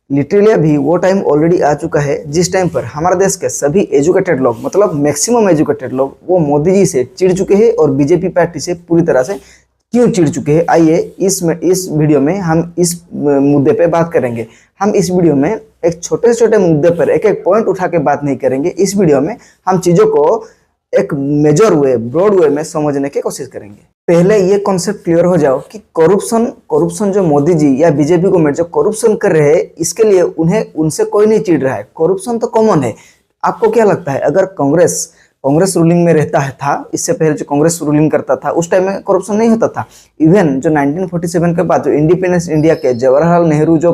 Literally अभी वो time already आ चुका है जिस टाइम पर हमारे देश के सभी एजुकेटेड लोग, मतलब मैक्सिमम एजुकेटेड लोग, वो मोदी जी से चिढ़ चुके हैं और बीजेपी पार्टी से पूरी तरह से क्यों चिढ़ चुके हैं। आइए इस वीडियो में हम इस मुद्दे पे बात करेंगे। हम इस वीडियो में एक छोटे से छोटे मुद्दे पर एक एक पॉइंट उठा के बात नहीं करेंगे। इस वीडियो में हम चीज़ों को एक मेजर वे, ब्रॉड वे में समझने की कोशिश करेंगे। पहले ये कॉन्सेप्ट क्लियर हो जाओ कि करप्शन जो मोदी जी या बीजेपी गवर्नमेंट जो करप्शन कर रहे हैं, इसके लिए उनसे कोई नहीं चिढ़ रहा है। करप्शन तो कॉमन है। आपको क्या लगता है, अगर कांग्रेस रूलिंग में रहता है था, इससे पहले जो कांग्रेस रूलिंग करता था उस टाइम में करप्शन नहीं होता था? इवन जो 1947 के बाद जो इंडिपेंडेंस इंडिया के जवाहरलाल नेहरू जो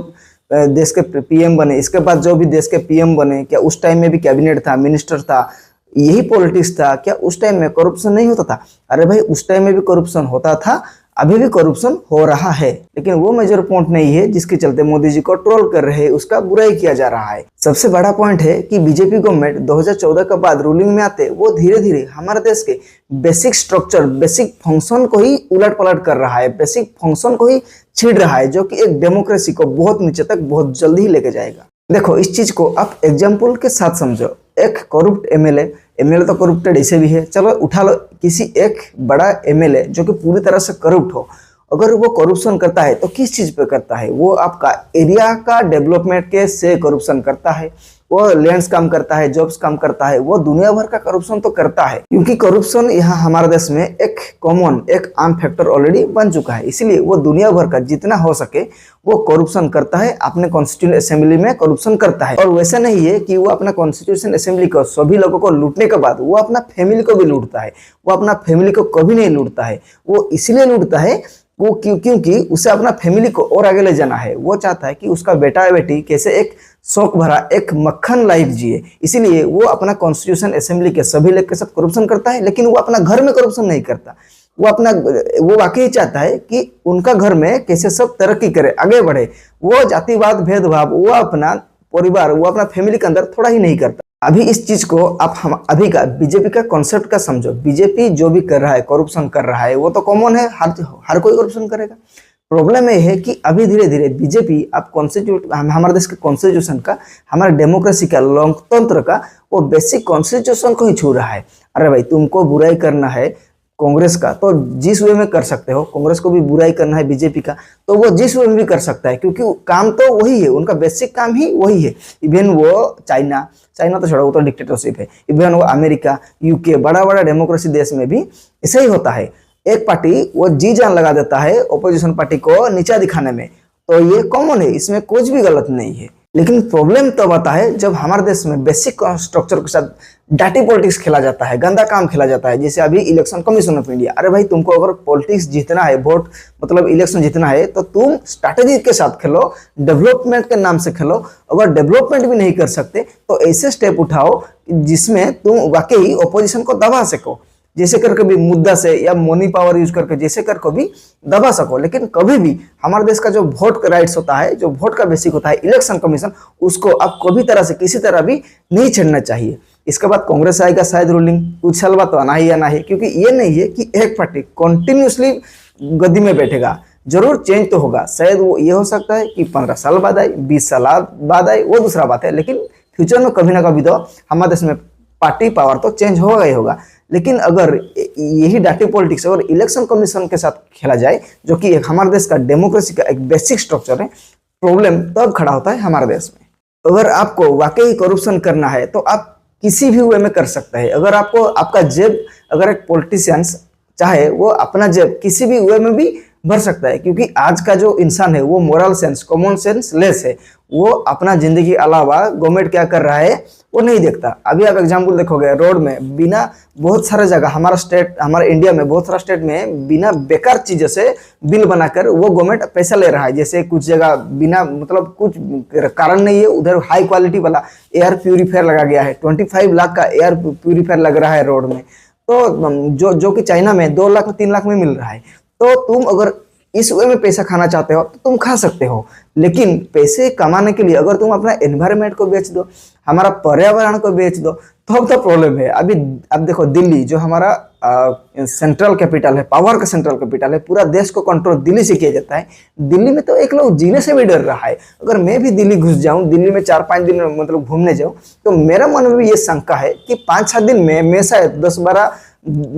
देश के पीएम बने, इसके बाद जो भी देश के पीएम बने, क्या उस टाइम में भी कैबिनेट था, मिनिस्टर था, यही पॉलिटिक्स था? क्या उस टाइम में करप्शन नहीं होता था? अरे भाई, उस टाइम में भी करप्शन होता था, अभी भी करप्शन हो रहा है। लेकिन वो मेजर पॉइंट नहीं है जिसके चलते मोदी जी को ट्रोल कर रहे हैं, उसका बुराई किया जा रहा है। सबसे बड़ा पॉइंट है कि बीजेपी गवर्नमेंट 2014 के बाद रूलिंग में आते वो धीरे धीरे हमारे देश के बेसिक स्ट्रक्चर, बेसिक फंक्शन को ही उलट पलट कर रहा है, बेसिक फंक्शन को ही छीड़ रहा है, जो कि एक डेमोक्रेसी को बहुत नीचे तक बहुत जल्दी ही लेके जाएगा। देखो, इस चीज को आप एग्जाम्पल के साथ समझो। एक करप्ट एमएलए तो करप्टेड ऐसे भी है, चलो उठा लो किसी एक बड़ा एमएलए जो कि पूरी तरह से करप्ट हो, अगर वो करप्शन करता है तो किस चीज पे करता है? वो आपका एरिया का डेवलपमेंट के से करप्शन करता है, वो लैंड्स काम करता है, जॉब्स काम करता है, वो दुनिया भर का करप्शन तो करता है। क्योंकि करप्शन यहाँ हमारे देश में एक कॉमन, एक आम फैक्टर ऑलरेडी बन चुका है, इसलिए वो दुनिया भर का जितना हो सके वो करप्शन करता है। अपने कॉन्स्टिट्यूशन असेंबली में करप्शन करता है। और वैसा नहीं है कि वो अपना कॉन्स्टिट्यूशन असेंबली को सभी लोगों को लूटने के बाद वो अपना फैमिली को भी लूटता है। वो अपना फैमिली को कभी नहीं लूटता है। वो इसलिए लूटता है वो क्योंकि उसे अपना फैमिली को और आगे ले जाना है। वो चाहता है कि उसका बेटा या बेटी कैसे एक शौक भरा, एक मक्खन लाइफ जिए, इसीलिए वो अपना कॉन्स्टिट्यूशन असेंबली के सभी लोग के साथ करप्शन करता है। लेकिन वो अपना घर में करप्शन नहीं करता। वो वाकई चाहता है कि उनका घर में कैसे सब तरक्की करे, आगे बढ़े। वो जातिवाद, भेदभाव वो अपना परिवार, वो अपना फैमिली के अंदर थोड़ा ही नहीं करता। अभी इस चीज को आप अभी का बीजेपी का कॉन्सेप्ट का समझो। बीजेपी जो भी कर रहा है, करप्शन कर रहा है, वो तो कॉमन है, हर कोई करप्शन करेगा। प्रॉब्लम ये है कि अभी धीरे धीरे बीजेपी आप हमारे देश के कॉन्स्टिट्यूशन का, हमारे डेमोक्रेसी का, लोकतंत्र का, वो बेसिक कॉन्स्टिट्यूशन को ही छू रहा है। अरे भाई, तुमको बुराई करना है कांग्रेस का तो जिस वे में कर सकते हो, कांग्रेस को भी बुराई करना है बीजेपी का तो वो जिस वे में भी कर सकता है, क्योंकि काम तो वही है, उनका बेसिक काम ही वही है। इवन वो चाइना तो छोड़ो, वो तो डिक्टेटरशिप है। इवन वो अमेरिका, यूके, बड़ा बड़ा डेमोक्रेसी देश में भी ऐसा ही होता है। एक पार्टी वो जी जान लगा देता है ऑपोजिशन पार्टी को नीचा दिखाने में, तो ये कॉमन है, इसमें कुछ भी गलत नहीं है। लेकिन प्रॉब्लम तब आता है जब हमारे देश में बेसिक स्ट्रक्चर के साथ डाटी पॉलिटिक्स खेला जाता है, गंदा काम खेला जाता है। जैसे अभी इलेक्शन कमीशन ऑफ इंडिया, अरे भाई, तुमको अगर पॉलिटिक्स जीतना है, वोट मतलब इलेक्शन जीतना है, तो तुम स्ट्रैटेजी के साथ खेलो, डेवलपमेंट के नाम से खेलो। अगर डेवलपमेंट भी नहीं कर सकते तो ऐसे स्टेप उठाओ जिसमें तुम वाकई ऑपोजिशन को दबा सको, जैसे करके भी मुद्दा से या मनी पावर यूज करके जैसे करके भी दबा सको। लेकिन कभी भी हमारे देश का जो वोट का राइट्स होता है, जो वोट का बेसिक होता है, इलेक्शन कमीशन, उसको आप कभी तरह से किसी तरह भी नहीं छेड़ना चाहिए। इसके बाद कांग्रेस आएगा शायद रूलिंग, कुछ साल बाद तो आना ही आना है, क्योंकि ये नहीं है कि एक पार्टी कंटिन्यूसली गद्दी में बैठेगा। जरूर चेंज तो होगा, शायद वो ये हो सकता है कि 15 साल बाद आए, 20 साल बाद आए, वो दूसरा बात है। लेकिन फ्यूचर में कभी ना कभी तो हमारे देश में पार्टी पावर तो चेंज होगा ही होगा। लेकिन अगर यही डाटी पॉलिटिक्स और इलेक्शन कमीशन के साथ खेला जाए, जो कि हमारे देश का डेमोक्रेसी का एक बेसिक स्ट्रक्चर है, प्रॉब्लम तब खड़ा होता है हमारे देश में। अगर आपको वाकई करप्शन करना है तो आप किसी भी वे में कर सकते हैं। अगर आपको आपका जेब, अगर एक पॉलिटिशियंस चाहे वो अपना जेब किसी भी वे में भी भर सकता है, क्योंकि आज का जो इंसान है वो moral sense, common sense less है। वो अपना जिंदगी अलावा गवर्नमेंट क्या कर रहा है वो नहीं देखता। अभी आप एग्जाम्पल देखोगे, रोड में बिना बहुत सारे जगह, हमारे इंडिया में बहुत सारा स्टेट में बिना बेकार चीजों से बिल बनाकर वो गवर्नमेंट पैसा ले रहा है। जैसे कुछ जगह बिना मतलब कुछ कारण नहीं है, उधर हाई क्वालिटी वाला एयर प्यूरीफायर लगा गया है, 25 लाख का एयर प्यूरीफायर लग रहा है रोड में, तो जो कि चाइना में 2 लाख 3 लाख में मिल रहा है। तो तुम अगर इस वे में पैसा खाना चाहते हो तो तुम खा सकते हो, लेकिन पैसे कमाने के लिए अगर तुम अपना एनवायरनमेंट को बेच दो, हमारा पर्यावरण को बेच दो, तो अब तो प्रॉब्लम है। अभी अब देखो, दिल्ली जो हमारा सेंट्रल कैपिटल है, पावर का सेंट्रल कैपिटल है, पूरा देश को कंट्रोल दिल्ली से किया जाता है। दिल्ली में तो एक लोग जीने से भी डर रहा है। अगर मैं भी दिल्ली घुस जाऊं, दिल्ली में 4-5 दिन मतलब घूमने जाऊं, तो मेरा मन में भी ये शंका है कि 5-6 दिन में मैं शायद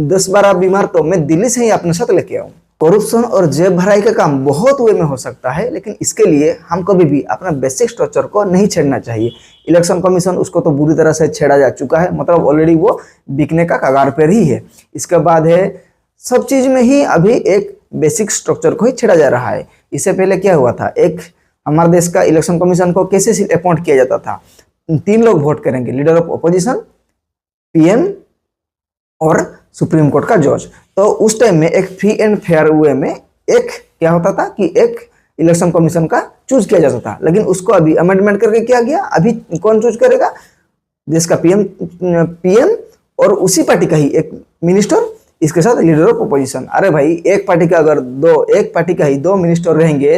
10-12 बीमार तो मैं दिल्ली से ही अपने साथ लेके आऊं। करप्शन और जेब भराई का काम बहुत वे में हो सकता है, लेकिन इसके लिए हम कभी भी अपना बेसिक स्ट्रक्चर को नहीं छेड़ना चाहिए। इलेक्शन कमीशन उसको तो बुरी तरह से छेड़ा जा चुका है, मतलब ऑलरेडी वो बिकने का कगार पर ही है। इसके बाद है सब चीज में ही अभी एक बेसिक स्ट्रक्चर को ही छेड़ा जा रहा है। इससे पहले क्या हुआ था, एक हमारे देश का इलेक्शन कमीशन को कैसे अपॉइंट किया जाता था, 3 लोग वोट करेंगे, लीडर ऑफ अपोजिशन, पीएम और सुप्रीम कोर्ट का जज। तो उस टाइम में एक फ्री एंड फेयर वे में एक क्या होता था कि एक इलेक्शन कमीशन का चूज किया जाता था, लेकिन उसको अभी अमेंडमेंट करके किया गया। अभी कौन चूज करेगा, देश का पीएम और उसी पार्टी का ही एक मिनिस्टर, इसके साथ लीडर ऑफ अपोजिशन। अरे भाई, एक पार्टी का ही 2 मिनिस्टर रहेंगे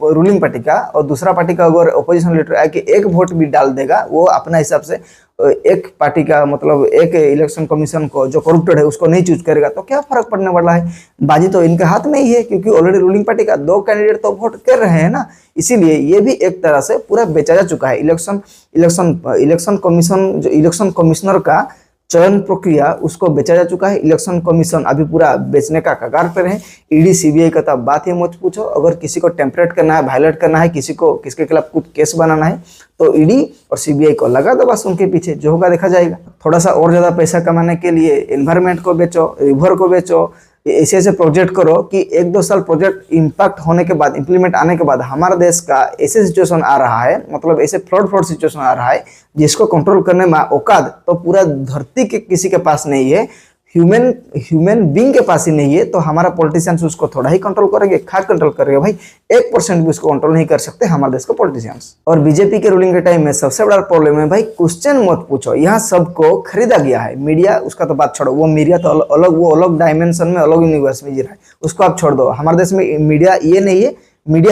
रूलिंग पार्टी का, और दूसरा पार्टी का अगर अपोजिशन लीडर आके एक वोट भी डाल देगा, वो अपना हिसाब से एक पार्टी का मतलब एक इलेक्शन कमीशन को जो करप्टेड है उसको नहीं चूज करेगा, तो क्या फर्क पड़ने वाला है। बाजी तो इनके हाथ में ही है, क्योंकि ऑलरेडी रूलिंग पार्टी का 2 कैंडिडेट तो वोट कर रहे हैं ना। इसीलिए ये भी एक तरह से पूरा बेचा जा चुका है। इलेक्शन कमीशन जो इलेक्शन कमिश्नर का चयन प्रक्रिया उसको बेचा जा चुका है। इलेक्शन कमीशन अभी पूरा बेचने का कगार पर है। ईडी सीबीआई का तो बात ही मत पूछो। अगर किसी को टेम्परेट करना है, वायलेट करना है, किसके खिलाफ कुछ केस बनाना है, तो ईडी और सीबीआई को लगा दो बस, उनके पीछे जो होगा देखा जाएगा। थोड़ा सा और ज्यादा पैसा कमाने के लिए एनवायरमेंट को बेचो, रिवर को बेचो, ऐसे प्रोजेक्ट करो कि 1-2 साल प्रोजेक्ट इम्पैक्ट होने के बाद, इंप्लीमेंट आने के बाद हमारा देश का ऐसे सिचुएशन आ रहा है, मतलब ऐसे फ्लड सिचुएशन आ रहा है जिसको कंट्रोल करने में औकात तो पूरा धरती के किसी के पास नहीं है, ह्यूमन बीइंग के पास ही नहीं है, तो हमारा पॉलिटिशियंस उसको थोड़ा ही कंट्रोल करेंगे, कंट्रोल करेंगे। भाई 1% भी उसको कंट्रोल नहीं कर सकते हमारे देश के पॉलिटिशियंस। और बीजेपी के रूलिंग के टाइम में सबसे बड़ा प्रॉब्लम है भाई, क्वेश्चन मत पूछो। यहाँ सबको खरीदा गया है। मीडिया उसका तो बात छोड़ो, वो मीडिया तो अलग डायमेंशन में, अलग यूनिवर्स में जी रहा है, उसको आप छोड़ दो। हमारे देश में मीडिया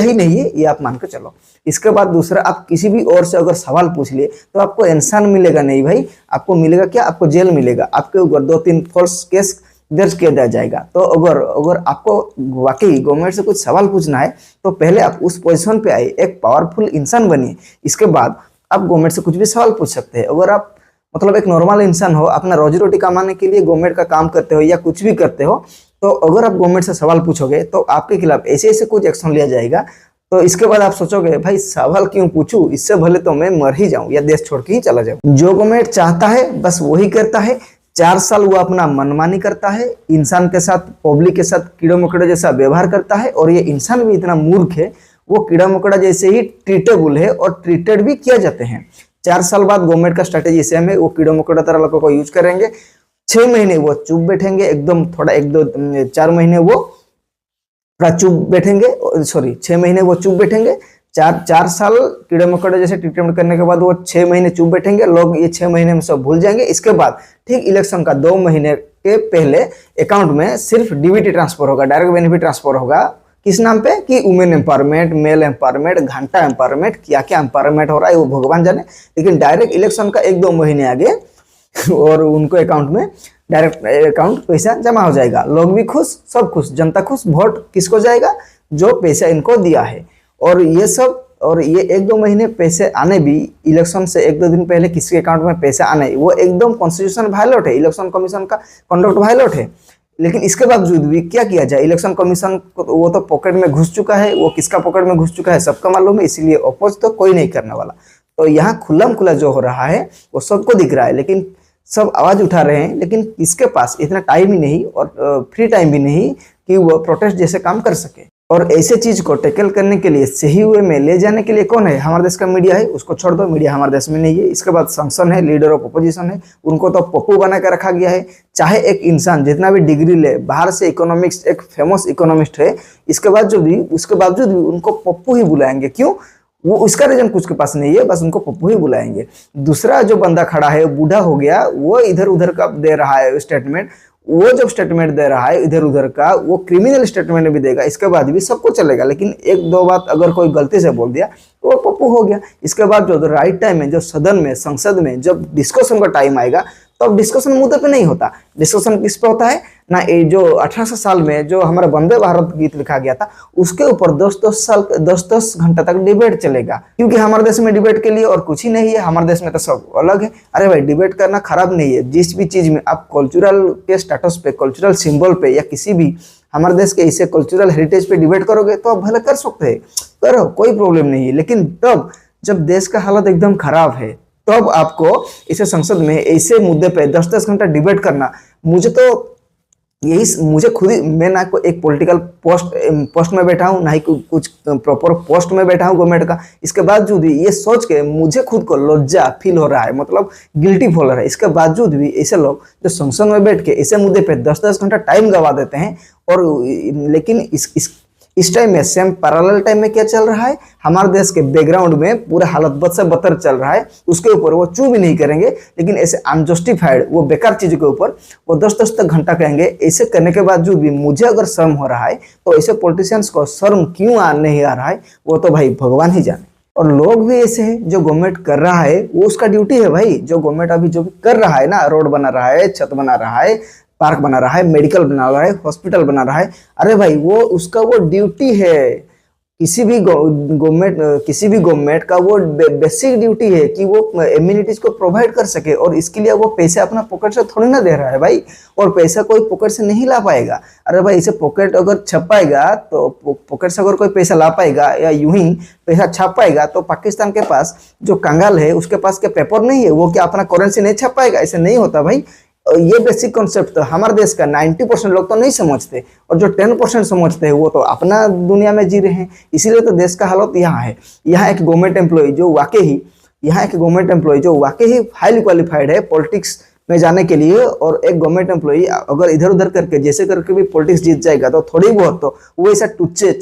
ही नहीं है, ये आप मान के चलो। इसके बाद दूसरा, आप किसी भी और से अगर सवाल पूछ लिए तो आपको इंसान मिलेगा नहीं भाई, आपको मिलेगा क्या, आपको जेल मिलेगा। आपके ऊपर 2-3 फॉल्स केस दर्ज किया जाएगा। तो अगर आपको वाकई गवर्नमेंट से कुछ सवाल पूछना है, तो पहले आप उस पोजीशन पे आए, एक पावरफुल इंसान बनिए, इसके बाद आप गवर्नमेंट से कुछ भी सवाल पूछ सकते हैं। अगर आप मतलब एक नॉर्मल इंसान हो, अपना रोजी रोटी कमाने के लिए गवर्नमेंट का काम करते हो या कुछ भी करते हो, तो अगर आप गवर्नमेंट से सवाल पूछोगे तो आपके खिलाफ ऐसे कुछ एक्शन लिया जाएगा। तो इसके बाद आप सोचोगे भाई सवाल क्यों पूछूं, इससे भले तो मैं मर ही जाऊं या देश छोड़ के ही चला जाऊं। जो गवर्नमेंट चाहता है बस वही करता है। 4 साल वो अपना मनमानी करता है, इंसान के साथ, पब्लिक के साथ कीड़े मकोड़े जैसा व्यवहार करता है। और ये इंसान भी इतना मूर्ख है, वो कीड़ा मकोड़ा जैसे ही ट्रीटेबल है और ट्रीटेड भी किया जाते हैं। 4 साल बाद गवर्नमेंट का स्ट्रेटेजी सेम है, वो कीड़े मकोड़ा तरह लोगों को यूज करेंगे। 6 महीने वो चुप बैठेंगे, एकदम थोड़ा 4 महीने वो चुप बैठेंगे, 6 महीने वो चुप बैठेंगे। 4 साल कीड़े मकोड़े जैसे ट्रीटमेंट करने के बाद वो 6 महीने चुप बैठेंगे। लोग ये 6 महीने में सब भूल जाएंगे। इसके बाद ठीक इलेक्शन का 2 महीने के पहले अकाउंट में सिर्फ डीबीटी ट्रांसफर होगा, डायरेक्ट बेनिफिट ट्रांसफर होगा। किस नाम पे कि वुमेन एम्पावरमेंट, मेल एम्पावरमेंट, घंटा एम्पावरमेंट, क्या क्या एम्पावरमेंट हो रहा है वो भगवान जाने। लेकिन डायरेक्ट इलेक्शन का 1-2 महीने आगे और उनको अकाउंट में डायरेक्ट अकाउंट पैसा जमा हो जाएगा। लोग भी खुश, सब खुश, जनता खुश। वोट किसको जाएगा, जो पैसा इनको दिया है। और ये 1-2 महीने पैसे आने भी, इलेक्शन से 1-2 दिन पहले किसी अकाउंट में पैसे आने, वो एकदम कॉन्स्टिट्यूशन वायलेट है, इलेक्शन कमीशन का कंडक्ट वायलेट है। लेकिन इसके बावजूद भी क्या किया जाए, इलेक्शन कमीशन वो तो पॉकेट में घुस चुका है, वो किसका पॉकेट में घुस चुका है सबका मालूम है, इसीलिए अपोज तो कोई नहीं करने वाला। तो यहाँ खुल्लम खुला जो हो रहा है वो सबको दिख रहा है, लेकिन सब आवाज उठा रहे हैं। लेकिन इसके पास इतना टाइम ही नहीं और फ्री टाइम भी नहीं कि वो प्रोटेस्ट जैसे काम कर सके। और ऐसे चीज को टैकल करने के लिए, सही वे में ले जाने के लिए कौन है, हमारे देश का मीडिया है। उसको छोड़ दो, मीडिया हमारे देश में नहीं है। इसके बाद संसद है, लीडर ऑफ अपोजिशन है, उनको तो पप्पू बना के रखा गया है। चाहे एक इंसान जितना भी डिग्री ले, बाहर से इकोनॉमिक्स, एक फेमस इकोनॉमिस्ट है, उसके बावजूद भी उनको पप्पू ही बुलाएंगे। क्यों, वो उसका रीजन कुछ के पास नहीं है, बस उनको पप्पू ही बुलाएंगे। दूसरा जो बंदा खड़ा है, बूढ़ा हो गया, वो इधर उधर का दे रहा है स्टेटमेंट। वो जब स्टेटमेंट दे रहा है इधर उधर का, वो क्रिमिनल स्टेटमेंट भी देगा, इसके बाद भी सबको चलेगा। लेकिन 1-2 बात अगर कोई गलती से बोल दिया तो वो पप्पू हो गया। इसके बाद जो राइट टाइम है, जो सदन में, संसद में जब डिस्कशन का टाइम आएगा, तो अब डिस्कशन मुद्दे पे नहीं होता। डिस्कशन किस पे होता है ना, ये जो 1800 साल में जो हमारा वंदे भारत गीत लिखा गया था उसके ऊपर 10-10 घंटा तक डिबेट चलेगा, क्योंकि हमारे देश में डिबेट के लिए और कुछ ही नहीं है। हमारे देश में तो सब अलग है। अरे भाई डिबेट करना खराब नहीं है, जिस भी चीज में आप कल्चरल के स्टेटस पे, कल्चरल सिंबल पे या किसी भी हमारे देश के इसे कल्चरल हेरिटेज पे डिबेट करोगे तो आप भले कर सकते हैं, करो, कोई प्रॉब्लम नहीं है। लेकिन तब जब देश का हालत एकदम खराब है तब आपको इसे संसद में ऐसे मुद्दे पे 10-10 घंटा डिबेट करना, मुझे तो यही, मुझे खुद ही, मैं ना कोई एक पॉलिटिकल पोस्ट में बैठा हूँ, ना ही कुछ प्रॉपर पोस्ट में बैठा हूँ गवर्नमेंट का, इसके बावजूद भी ये सोच के मुझे खुद को लज्जा फील हो रहा है, मतलब गिल्टी फील हो रहा है। इसके बावजूद भी ऐसे लोग जो संसद में बैठ के ऐसे मुद्दे पे 10-10 घंटा टाइम गवा देते हैं। और लेकिन इस टाइम में सेम पैरेलल टाइम में क्या चल रहा है, हमारे देश के बैकग्राउंड में पूरा हालत बद से बदतर चल रहा है, उसके ऊपर वो चू भी नहीं करेंगे। लेकिन ऐसे अनजस्टिफाइड वो बेकार चीजों के ऊपर वो 10-10 तक घंटा कहेंगे। ऐसे करने के बावजूद भी मुझे अगर शर्म हो रहा है तो ऐसे पॉलिटिशियंस को शर्म क्यों नहीं आ रहा है, वो तो भाई भगवान ही जाने। और लोग भी ऐसे हैं, जो गवर्नमेंट कर रहा है वो उसका ड्यूटी है भाई। जो गवर्नमेंट अभी जो भी कर रहा है ना, रोड बना रहा है, छत बना रहा है, पार्क बना रहा है, मेडिकल बना रहा है, हॉस्पिटल बना रहा है, अरे भाई वो उसका वो ड्यूटी है। किसी भी गवर्नमेंट का वो बेसिक ड्यूटी है कि वो एम्यूनिटीज को प्रोवाइड कर सके, और इसके लिए वो पैसे अपना पॉकेट से थोड़ी ना दे रहा है भाई, और पैसा कोई पॉकेट से नहीं ला पाएगा। अरे भाई इसे पॉकेट अगर छप पाएगा तो पॉकेट से अगर कोई पैसा ला पाएगा या यूं ही पैसा छाप पाएगा, तो पाकिस्तान के पास जो कंगाल है उसके पास क्या पेपर नहीं है, वो क्या अपना करेंसी नहीं छाप पाएगा? ऐसे नहीं होता भाई। ये बेसिक कॉन्सेप्ट तो हमारे देश का 90% लोग तो नहीं समझते, और जो 10% समझते हैं वो तो अपना दुनिया में जी रहे हैं। इसीलिए तो देश का हालत यहाँ है। यहाँ एक गवर्नमेंट एम्प्लॉय जो वाकई हाईली क्वालिफाइड है पॉलिटिक्स में जाने के लिए, और एक गवर्नमेंट एम्प्लॉय अगर इधर उधर करके जैसे करके भी पॉलिटिक्स जीत जाएगा तो थोड़ी बहुत तो वो ऐसा टुच्चे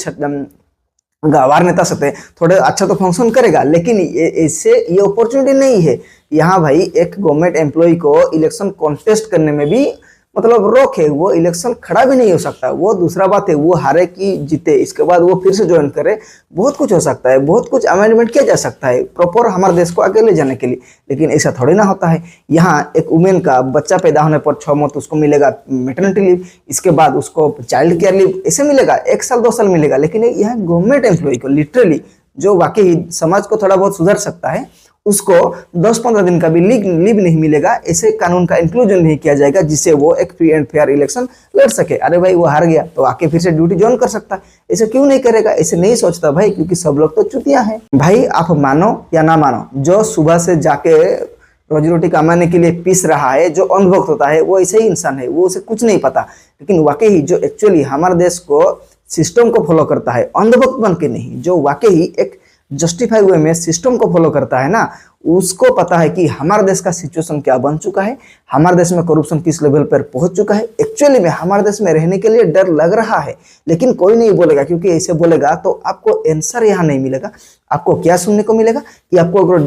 गंवार नेता सते थोड़े अच्छा तो फंक्शन करेगा। लेकिन इससे ये अपॉर्चुनिटी नहीं है यहाँ भाई। एक गवर्नमेंट एम्प्लॉय को इलेक्शन कॉन्टेस्ट करने में भी मतलब रोक है, वो इलेक्शन खड़ा भी नहीं हो सकता। वो दूसरा बात है, वो हारे कि जीते इसके बाद वो फिर से ज्वाइन करे, बहुत कुछ हो सकता है, बहुत कुछ अमेंडमेंट किया जा सकता है प्रॉपर हमारे देश को आगे ले जाने के लिए। लेकिन ऐसा थोड़ी ना होता है। यहाँ एक वुमेन का बच्चा पैदा होने पर 6 मंथ उसको मिलेगा मैटरनिटी लीव, इसके बाद उसको चाइल्ड केयर लीव ऐसे मिलेगा, 1 साल 2 साल मिलेगा। लेकिन यहाँ गवर्नमेंट एम्प्लॉय को लिटरली जो वाकई समाज को थोड़ा बहुत सुधार सकता है, उसको 10-15 दिन का भी लीव नहीं मिलेगा। ऐसे कानून का इंक्लूजन नहीं किया जाएगा जिससे वो एक फ्री एंड फेयर इलेक्शन लड़ सके। अरे भाई वो हार गया तो आके फिर से ड्यूटी ज्वाइन कर सकता है, ऐसे क्यों नहीं करेगा? ऐसे नहीं सोचता भाई, क्योंकि सब लोग तो चुतिया हैं भाई। आप मानो या ना मानो, जो सुबह से जाके रोजी रोटी कमाने के लिए पीस रहा है, जो अनुभक्त होता है, वो ऐसे ही इंसान है, वो उसे कुछ नहीं पता। लेकिन वाकई जो एक्चुअली हमारे देश को सिस्टम को फॉलो करता है, अंधभक्त बन के नहीं, जो वाकई एक जस्टिफाई वे में सिस्टम को फॉलो करता है ना, उसको पता है कि हमारे देश का सिचुएशन क्या बन चुका है, हमारे देश में करप्शन किस लेवल पर पहुंच चुका है। एक्चुअली में हमारे देश में रहने के लिए डर लग रहा है, लेकिन कोई नहीं बोलेगा, क्योंकि ऐसे बोलेगा तो आपको आंसर यहाँ नहीं मिलेगा। आपको क्या सुनने को मिलेगा कि आपको अगर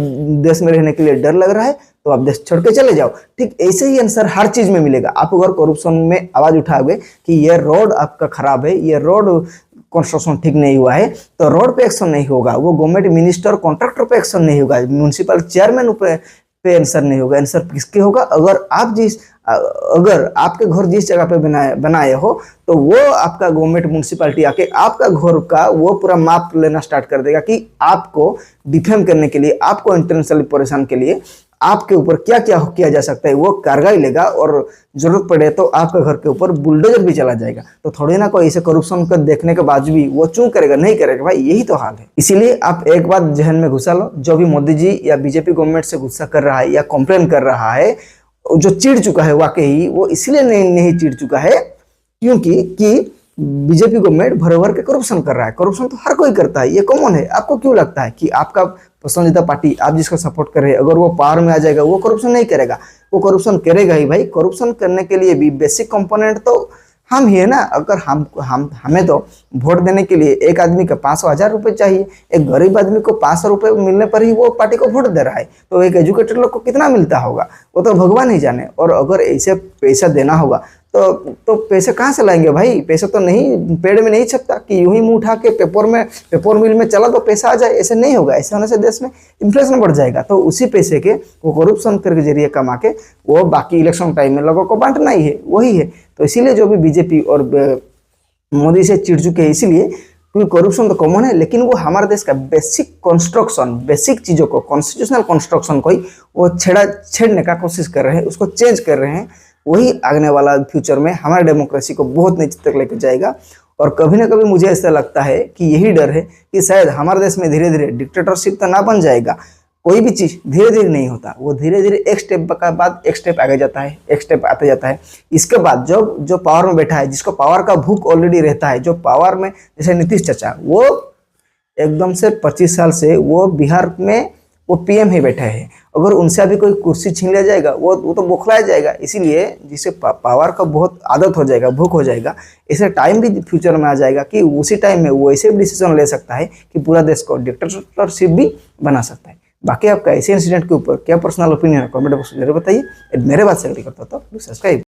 देश में रहने के लिए डर लग रहा है तो आप देश छोड़ के चले जाओ। ठीक ऐसे ही आंसर हर चीज में मिलेगा। आप अगर करप्शन में आवाज उठाओगे कि ये रोड आपका खराब है, ये रोड कंस्ट्रक्शन ठीक नहीं हुआ है, तो रोड पे एक्शन नहीं होगा, वो गवर्नमेंट मिनिस्टर कॉन्ट्रैक्टर पे एक्शन नहीं होगा, म्यूनिसिपल चेयरमैन पे आंसर नहीं होगा। आंसर किसके होगा? अगर आपके घर जिस जगह पे बनाए हो तो वो आपका गवर्नमेंट म्यूनिसिपैलिटी आके आपका घर का वो पूरा माप लेना स्टार्ट कर देगा कि आपको डिफेम करने के लिए, आपको इंटेंशनली परेशान के लिए आपके ऊपर क्या क्या किया जा सकता है, वो कार्रवाई लेगा, और जरूरत पड़े तो आपके घर के ऊपर बुलडोजर भी चला जाएगा। तो थोड़ी ना कोई ऐसे करप्शन को देखने के बाद भी वो क्यों करेगा? नहीं करेगा भाई, यही तो हाल है। इसीलिए आप एक बात जहन में घुसा लो, जो भी मोदी जी या बीजेपी गवर्नमेंट से गुस्सा कर रहा है या कंप्लेन कर रहा है, जो चिढ़ चुका है वाकई, वो इसलिए नहीं चिढ़ चुका है क्योंकि बीजेपी गवर्नमेंट भर भर के करप्शन कर रहा है। करप्शन तो हर कोई करता है, ये कॉमन है। आपको क्यों लगता है कि आपका पसंदीदा पार्टी, आप जिसको सपोर्ट कर रहे हैं, अगर वो पावर में आ जाएगा वो करप्शन नहीं करेगा? वो करप्शन करेगा ही भाई। करप्शन करने के लिए भी बेसिक कंपोनेंट तो हम ही है ना। अगर हमें तो वोट देने के लिए एक आदमी का 500,000 रुपए चाहिए, एक गरीब आदमी को 500 रुपए मिलने पर ही वो पार्टी को वोट दे रहा है, तो एक एजुकेटेड लोग को कितना मिलता होगा वो तो भगवान ही जाने। और अगर ऐसे पैसा देना होगा तो पैसे कहाँ से लाएंगे भाई? पैसे तो नहीं, पेड़ में नहीं छपता कि यूं ही मुंह उठा के पेपर मिल में चला तो पैसा आ जाए। ऐसे नहीं होगा। ऐसे होने से देश में इन्फ्लेशन बढ़ जाएगा। तो उसी पैसे के वो करप्शन के जरिए कमा के वो बाकी इलेक्शन टाइम में लोगों को बांटना ही है, वही है। तो इसीलिए जो भी बीजेपी और मोदी से चिढ़ चुके हैं, इसीलिए क्योंकि करप्शन तो कॉमन है, लेकिन वो हमारे देश का बेसिक कंस्ट्रक्शन, बेसिक चीज़ों को, कॉन्स्टिट्यूशनल कंस्ट्रक्शन को ही वो छेड़ने का कोशिश कर रहे हैं, उसको चेंज कर रहे हैं। वही आने वाला फ्यूचर में हमारे डेमोक्रेसी को बहुत नीचे तक लेकर जाएगा। और कभी ना कभी मुझे ऐसा लगता है कि यही डर है कि शायद हमारे देश में धीरे धीरे डिक्टेटरशिप तो ना बन जाएगा। कोई भी चीज़ धीरे धीरे नहीं होता, वो धीरे धीरे एक स्टेप का बाद एक स्टेप आगे जाता है, एक स्टेप आते जाता है। इसके बाद जो पावर में बैठा है, जिसको पावर का भूख ऑलरेडी रहता है, जो पावर में, जैसे नीतीश चाचा, वो एकदम से 25 साल से वो बिहार में वो पीएम ही बैठे हैं। अगर उनसे अभी कोई कुर्सी छीन लिया जाएगा, वो तो बौखलाया जाएगा। इसीलिए जिसे पावर का बहुत आदत हो जाएगा, भूख हो जाएगा, ऐसे टाइम भी फ्यूचर में आ जाएगा कि उसी टाइम में वो ऐसे डिसीजन ले सकता है कि पूरा देश को डिक्टेटरशिप भी बना सकता है। बाकी आपका ऐसे इंसिडेंट के ऊपर क्या पर्सनल ओपिनियन है, कमेंट बॉक्स में जरूर बताइए। मेरे बात से एग्री करता तो सब्सक्राइब।